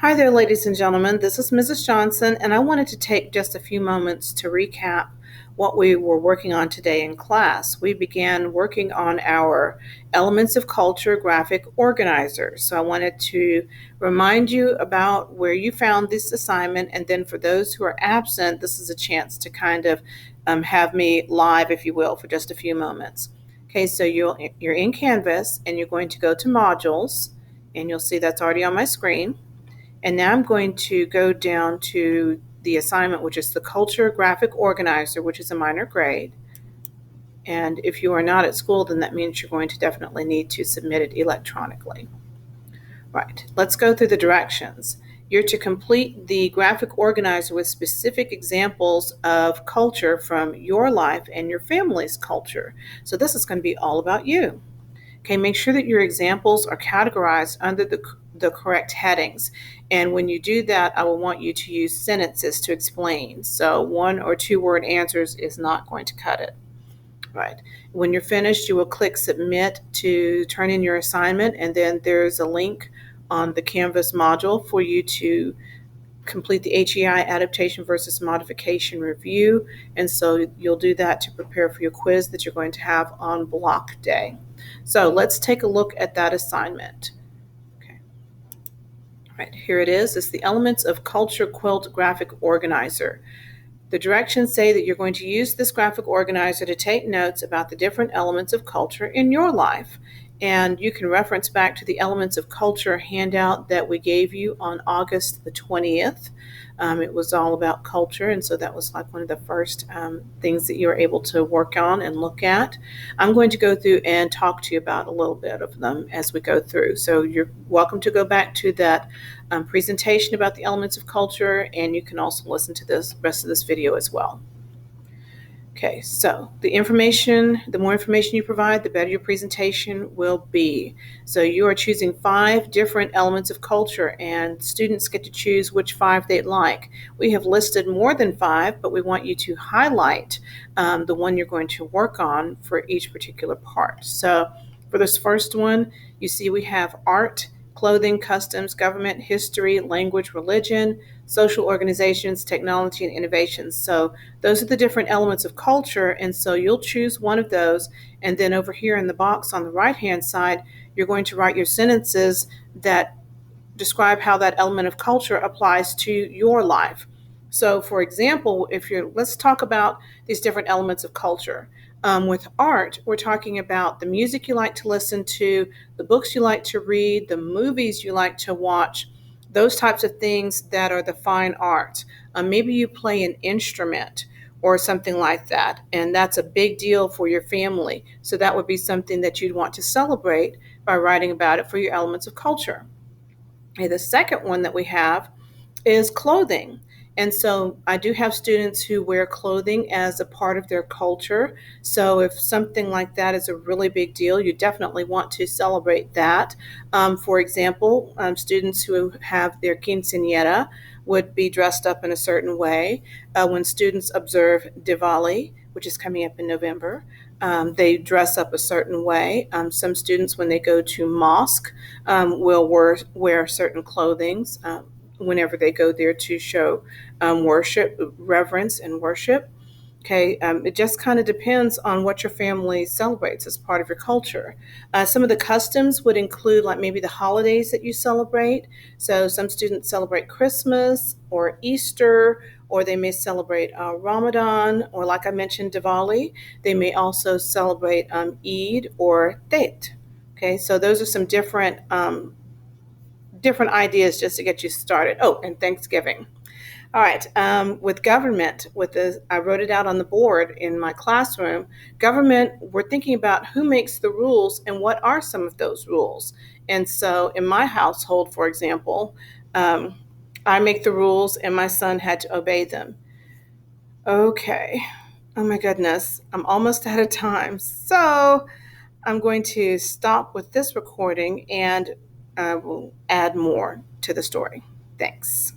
Hi there, ladies and gentlemen. This is Mrs. Johnson, and I wanted to take just a few moments to recap what we were working on today in class. We began working on our Elements of Culture graphic organizer. So I wanted to remind you about where you found this assignment, and then for those who are absent, this is a chance to kind of have me live, if you will, for just a few moments. Okay, so you're in Canvas, and you're going to go to Modules, and you'll see that's already on my screen. And now I'm going to go down to the assignment, which is the Culture Graphic Organizer, which is a minor grade. And if you are not at school, then that means you're going to definitely need to submit it electronically. Right, let's go through the directions. You're to complete the graphic organizer with specific examples of culture from your life and your family's culture. So this is going to be all about you. Okay, make sure that your examples are categorized under the correct headings. And when you do that, I will want you to use sentences to explain. So 1 or 2 word answers is not going to cut it. Right. When you're finished, you will click submit to turn in your assignment, and then there's a link on the Canvas module for you to complete the HEI adaptation versus modification review. And so you'll do that to prepare for your quiz that you're going to have on block day. So let's take a look at that assignment. Okay. All right, here it is. It's the Elements of Culture Quilt Graphic Organizer. The directions say that you're going to use this graphic organizer to take notes about the different elements of culture in your life. And you can reference back to the Elements of Culture handout that we gave you on August the 20th. It was all about culture, and so that was like one of the first things that you were able to work on and look at. I'm going to go through and talk to you about a little bit of them as we go through. So you're welcome to go back to that presentation about the elements of culture, and you can also listen to this rest of this video as well. Okay, so the more information you provide, the better your presentation will be. So you are choosing 5 different elements of culture, and students get to choose which 5 they'd like. We have listed more than 5, but we want you to highlight the one you're going to work on for each particular part. So for this first one, you see we have art, clothing, customs, government, history, language, religion, social organizations, technology, and innovations. So those are the different elements of culture, and so you'll choose one of those, and then over here in the box on the right-hand side, you're going to write your sentences that describe how that element of culture applies to your life. So for example, let's talk about these different elements of culture. With art, we're talking about the music you like to listen to, the books you like to read, the movies you like to watch, those types of things that are the fine arts. Maybe you play an instrument or something like that, and that's a big deal for your family. So that would be something that you'd want to celebrate by writing about it for your elements of culture. Okay, the second one that we have is clothing. And so I do have students who wear clothing as a part of their culture. So if something like that is a really big deal, you definitely want to celebrate that. For example, students who have their quinceañera would be dressed up in a certain way. When students observe Diwali, which is coming up in November, they dress up a certain way. Some students, when they go to mosque, will wear certain clothings whenever they go there to show worship, reverence, and worship. Okay, it just kind of depends on what your family celebrates as part of your culture. Some of the customs would include, like maybe the holidays that you celebrate. So some students celebrate Christmas or Easter, or they may celebrate Ramadan, or like I mentioned, Diwali. They may also celebrate Eid or Tet. Okay, so those are some different ideas just to get you started. Oh, and Thanksgiving. All right, with government, I wrote it out on the board in my classroom. Government, we're thinking about who makes the rules and what are some of those rules. And so in my household, for example, I make the rules and my son had to obey them. Okay, oh my goodness, I'm almost out of time. So I'm going to stop with this recording and I will add more to the story. Thanks.